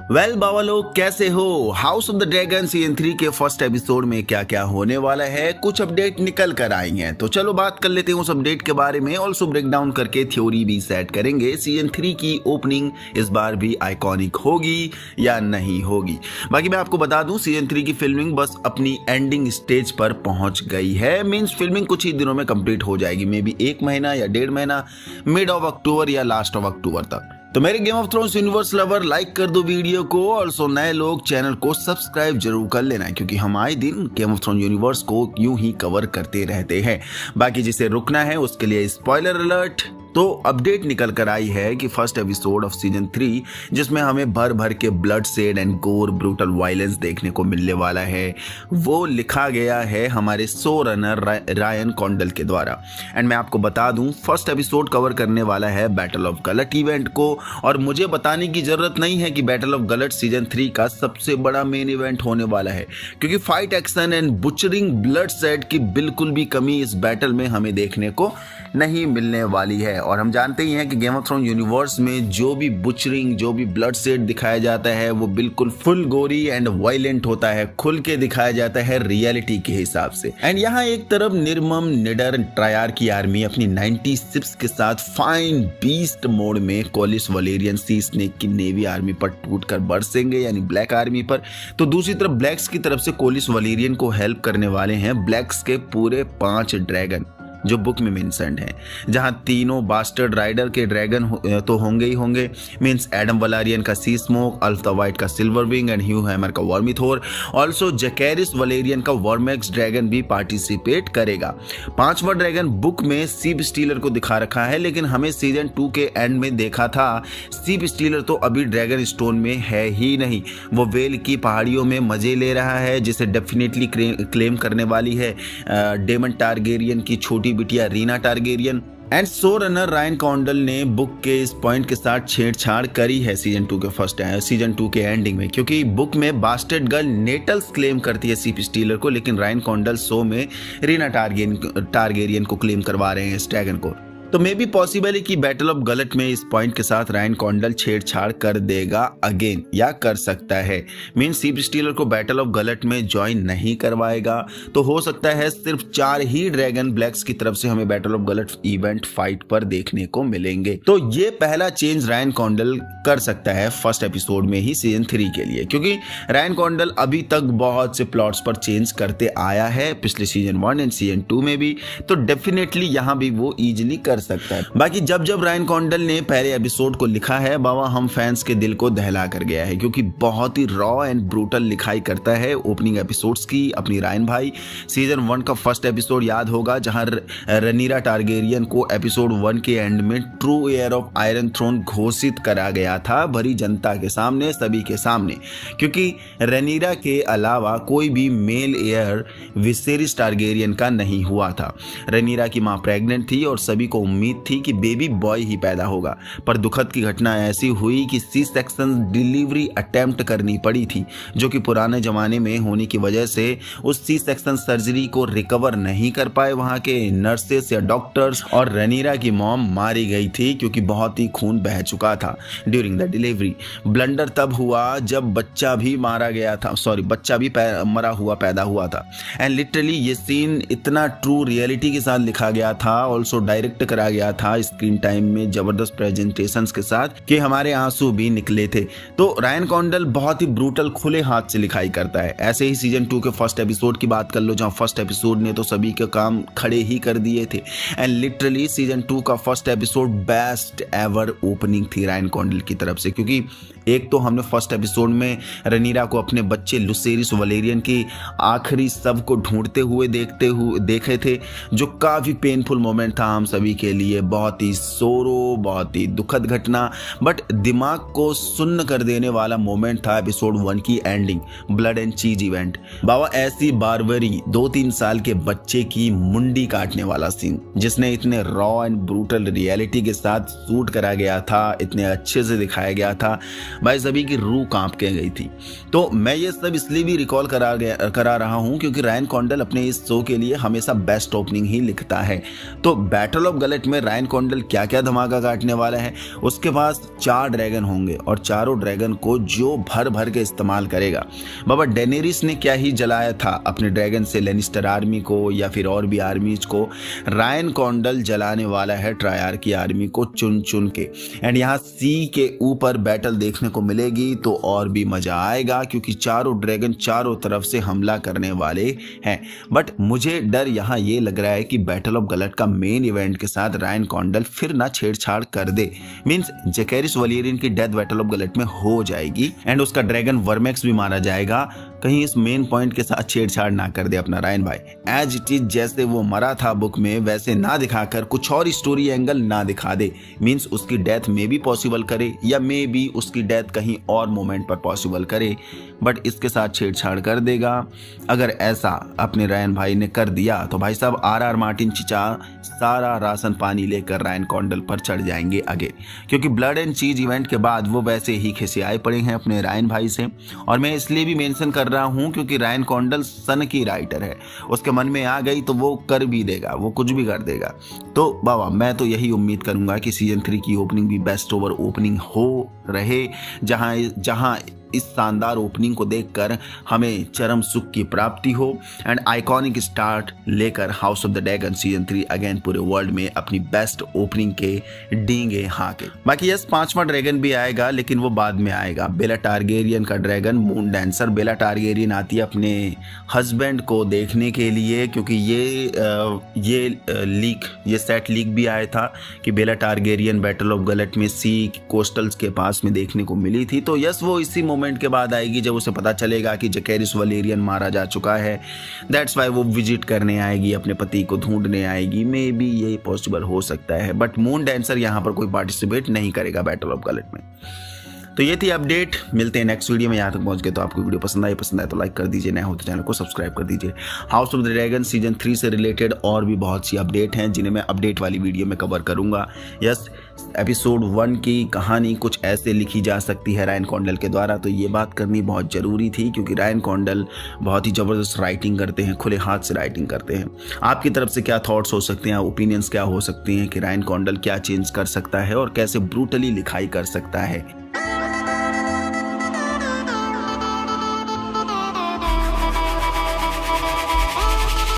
Well बाबा लोग कैसे हो। House of the dragon season 3 के फर्स्ट एपिसोड में क्या क्या होने वाला है, कुछ अपडेट निकल कर आई हैं, तो चलो बात कर लेते हैं उस अपडेट के बारे में। ऑल्सो ब्रेक डाउन करके थ्योरी भी सेट करेंगे सीजन 3 की ओपनिंग इस बार भी आइकॉनिक होगी या नहीं होगी। बाकी मैं आपको बता दूं सीजन 3 की फिल्मिंग बस अपनी एंडिंग स्टेज पर पहुंच गई है। मींस फिल्मिंग कुछ ही दिनों में कंप्लीट हो जाएगी, मे बी 1 महीना या 1.5 महीना, मिड ऑफ अक्टूबर या लास्ट ऑफ अक्टूबर तक। तो मेरे game of thrones universe lover like कर दो वीडियो को, और सो नए लोग चैनल को सब्सक्राइब जरूर कर लेना, क्योंकि हम आए दिन गेम ऑफ थ्रोन्स यूनिवर्स को यूं ही कवर करते रहते हैं। बाकी जिसे रुकना है उसके लिए स्पॉइलर अलर्ट। तो अपडेट निकल कर आई है कि फर्स्ट एपिसोड ऑफ सीजन 3 जिसमें हमें भर भर के ब्लड सेड एंड गोर ब्रूटल वायलेंस देखने को मिलने वाला है, वो लिखा गया है हमारे शो रनर रायन कॉन्डल के द्वारा। एंड मैं आपको बता दूं फर्स्ट एपिसोड कवर करने वाला है बैटल ऑफ गलट इवेंट को, और मुझे बताने की जरूरत नहीं है कि बैटल ऑफ गलट सीजन 3 का सबसे बड़ा मेन इवेंट होने वाला है, क्योंकि fight action and butchering blood said की बिल्कुल भी कमी इस बैटल में हमें देखने को नहीं मिलने वाली है। और हम जानते ही हैं कि गेम ऑफ थ्रोन यूनिवर्स में जो भी बुचरिंग, जो भी ब्लड सेड दिखाया जाता है वो बिल्कुल फुल गोरी एंड वायलेंट होता है, खुल के दिखाया जाता है रियलिटी के हिसाब से। एंड यहाँ एक तरफ निर्मम निडर ट्रायर की आर्मी अपनी 90 शिप्स के साथ फाइन बीस्ट मोड में कोलिस वलेरियन सी स्नेक की नेवी आर्मी पर टूटकर बरसेंगे, यानी ब्लैक आर्मी पर। तो दूसरी तरफ ब्लैक्स की तरफ से कोलिस वलेरियन को हेल्प करने वाले हैं ब्लैक्स के पूरे 5 ड्रैगन जो बुक में मेंशन्ड है, जहां तीनों बास्टर्ड राइडर के ड्रैगन तो होंगे ही होंगे। मींस एडम वलारियन का Seasmoke, Ulf the White का Silverwing and Hugh Hammer का वर्मिथोर, ऑल्सो जैकेरिस वलेरियन का वर्मैक्स ड्रैगन भी पार्टिसिपेट करेगा। 5वां ड्रैगन बुक में सीप स्टीलर को दिखा रखा है, लेकिन हमें सीजन 2 के एंड में देखा था सीप स्टीलर तो अभी ड्रैगन स्टोन में है ही नहीं, वो वेल की पहाड़ियों में मजे ले रहा है, जिसे डेफिनेटली क्लेम करने वाली है डेमन टारगेरियन की छोटी बिटिया Rhaena Targaryen. And showrunner Ryan Condal ने बुक के इस पॉइंट के साथ छेड़छाड़ करी है सीजन 2 के एंडिंग में, क्योंकि बुक में बास्टर्ड गर्ल नेटल्स क्लेम करती है सीप स्टीलर को, लेकिन रायन कॉन्डल शो में रीना टारगेरियन को क्लेम करवा रहे हैं इस ड्रैगन को। तो मे बी पॉसिबल है कि बैटल ऑफ गलट में इस पॉइंट के साथ रायन कॉन्डल छेड़छाड़ कर देगा अगेन, या कर सकता है। मीन सीप स्टीलर को बैटल ऑफ गलट में ज्वाइन नहीं करवाएगा, तो हो सकता है सिर्फ 4 ही ड्रैगन ब्लैक्स की तरफ से हमें बैटल ऑफ गलट इवेंट फाइट पर देखने को मिलेंगे। तो ये पहला चेंज रायन कॉन्डल कर सकता है फर्स्ट एपिसोड में ही सीजन 3 के लिए, क्योंकि रायन कॉन्डल अभी तक बहुत से प्लॉट्स पर चेंज करते आया है, पिछले सीजन 1 एंड सीजन 2 में भी, तो डेफिनेटली यहाँ भी वो इजिली कर सकता है। बाकी जब रायन कॉन्डल ने पहले एपिसोड को लिखा है, बाबा हम फैंस के दिल को दहला कर गया है, क्योंकि बहुत ही रॉ एंड ब्रूटल लिखाई करता है ओपनिंग एपिसोड्स की अपनी रायन भाई। सीजन 1 का फर्स्ट एपिसोड याद होगा, जहां रनीरा टारगेरियन को एपिसोड 1 के एंड में true heir of Iron Throne घोषित करा गया था भरी जनता के सामने, सभी के सामने, क्योंकि रनीरा के अलावा कोई भी मेल एयर विसेरिस टारगेरियन का नहीं हुआ था। रनीरा की मां प्रेग्नेंट थी और सभी को उम्मीद थी कि बेबी बॉय ही पैदा होगा, पर दुखद की घटना ऐसी हुई कि सी सेक्शन डिलीवरी अटेम्प्ट करनी पड़ी थी, जो कि पुराने जमाने में होने की वजह से उस सी सेक्शन सर्जरी को रिकवर नहीं कर पाए वहां के नर्सेस या डॉक्टर्स, और रनीरा की मॉम मारी गई थी क्योंकि बहुत ही खून बह चुका था ड्यूरिंग द डिलीवरी। ब्लंडर तब हुआ जब बच्चा भी मारा गया था, बच्चा भी मरा हुआ पैदा हुआ था। एंड लिटरली ये सीन इतना ट्रू रियलिटी के साथ लिखा गया था, ऑल्सो डायरेक्ट करा गया था स्क्रीन टाइम में जबरदस्त प्रेजेंटेशंस के साथ, कि हमारे आंसू भी निकले थे। तो रायन कॉन्डल बहुत ही ब्रूटल खुले हाथ से लिखाई करता है। ऐसे ही सीजन 2 के फर्स्ट एपिसोड की बात कर लो, जहां फर्स्ट एपिसोड ने तो सभी के काम खड़े ही कर दिए थे। एंड लिटरली सीजन 2 का first episode best ever opening थी रायन कॉन्डल की तरफ से, क्योंकि एक तो हमने फर्स्ट एपिसोड में रनीरा को अपने बच्चे लुसेरिस वलेरियन की आखिरी सब को ढूंढते हुए देखे थे, जो काफ़ी पेनफुल मोमेंट था हम सभी के लिए, बहुत ही सोरो, बहुत ही दुखद घटना, बट दिमाग को सुन्न कर देने वाला मोमेंट था एपिसोड 1 की एंडिंग, ब्लड एंड चीज इवेंट। बाबा ऐसी बारबरी 2-3 साल के बच्चे की मुंडी काटने वाला सीन, जिसने इतने रॉ एंड ब्रूटल रियलिटी के साथ शूट करा गया था, इतने अच्छे से दिखाया गया था, भाई सभी की रूह कांप के गई थी। तो मैं ये सब इसलिए भी रिकॉल करा रहा हूं क्योंकि रायन कॉन्डल अपने इस शो के लिए हमेशा बेस्ट ओपनिंग ही लिखता है। तो बैटल ऑफ गलत गलेट में रायन कॉन्डल क्या क्या धमाका काटने वाला है। उसके पास 4 ड्रैगन होंगे और चारों ड्रैगन को जो भर भर के इस्तेमाल करेगा। बाबा डेनेरिस ने क्या ही जलाया था अपने ड्रैगन से लेनिस्टर आर्मी को या फिर और भी आर्मीज को, रायन कॉन्डल जलाने वाला है ट्रायार की आर्मी को चुन चुन के। एंड यहाँ सी के ऊपर बैटल देखने को मिलेगी तो और भी मजा आएगा, क्योंकि चारों ड्रैगन चारों तरफ से हमला करने वाले हैं। बट मुझे डर यहाँ ये लग रहा है कि बैटल ऑफ गलट का मेन इवेंट के साथ रायन कॉन्डल फिर ना छेड़छाड़ कर दे। मींस जकैरिस वलेरियन की डेथ बैटल ऑफ गलट में हो जाएगी एंड उसका ड्रैगन वर्मेक्स भी मारा जाएगा। कहीं इस मेन पॉइंट के साथ छेड़छाड़ ना कर दे अपना रायन भाई। एज इट इज जैसे वो मरा था बुक में वैसे ना दिखाकर कुछ और स्टोरी एंगल ना दिखा दे। मींस उसकी डेथ मे भी पॉसिबल करे या मे भी उसकी डेथ कहीं और मोमेंट पर पॉसिबल करे, बट इसके साथ छेड़छाड़ कर देगा। अगर ऐसा अपने रायन भाई ने कर दिया तो भाई साहब आर मार्टिन चिचा सारा राशन पानी लेकर रायन कॉन्डल पर चढ़ जाएंगे आगे, क्योंकि ब्लड एंड चीज इवेंट के बाद वो वैसे ही खिसियाए पड़े हैं अपने रायन भाई से। और मैं इसलिए भी मेंशन कर रहा हूं क्योंकि रायन कॉन्डल सन की राइटर है, उसके मन में आ गई तो वो कर भी देगा, वो कुछ भी कर देगा। तो बाबा मैं तो यही उम्मीद करूंगा कि सीजन 3 की ओपनिंग भी बेस्ट ओवर ओपनिंग हो रहे, जहां इस शानदार ओपनिंग को देखकर हमें चरम सुख की प्राप्ति हो एंड आइकॉनिक स्टार्ट लेकर house of the dragon season 3 again पूरे वर्ल्ड में अपनी बेस्ट ओपनिंग के डींगे हाके। बाकी यस 5वां ड्रैगन भी आएगा, लेकिन वो बाद में आएगा। बेला टारगेरियन का ड्रैगन मून डांसर। बेला टारगेरियन आती है अपने हस्बैंड को देखने के लिए, क्योंकि ये सेट लीक भी आया था कि बेला टारगेरियन बैटल ऑफ गलट में सी कोस्टल्स के पास में देखने को मिली थी। तो यस वो इसी मोमेंट के बाद आएगी जब उसे पता चलेगा कि जकैरिस वलेरियन मारा जा चुका है। दैट्स वाई वो विजिट करने आएगी, अपने पति को ढूंढने आएगी। मे बी ये पॉसिबल हो सकता है, बट मून डांसर यहाँ पर कोई पार्टिसिपेट नहीं करेगा बैटल ऑफ गलट में। तो ये थी अपडेट, मिलते हैं नेक्स्ट वीडियो में। यहाँ तक पहुँच गए तो आपको वीडियो पसंद आए तो लाइक कर दीजिए, नया हो तो चैनल को सब्सक्राइब कर दीजिए। House of the dragon season 3 से रिलेटेड और भी बहुत सी अपडेट हैं जिन्हें मैं अपडेट वाली वीडियो में कवर करूंगा। यस एपिसोड 1 की कहानी कुछ ऐसे लिखी जा सकती है रायन कॉन्डल के द्वारा, तो ये बात करनी बहुत ज़रूरी थी, क्योंकि रायन कॉन्डल बहुत ही ज़बरदस्त राइटिंग करते हैं, खुले हाथ से राइटिंग करते हैं। आपकी तरफ से क्या थॉट्स हो सकते हैं, ओपिनियंस क्या हो सकते हैं कि रायन कॉन्डल क्या चेंज कर सकता है और कैसे ब्रूटली लिखाई कर सकता है।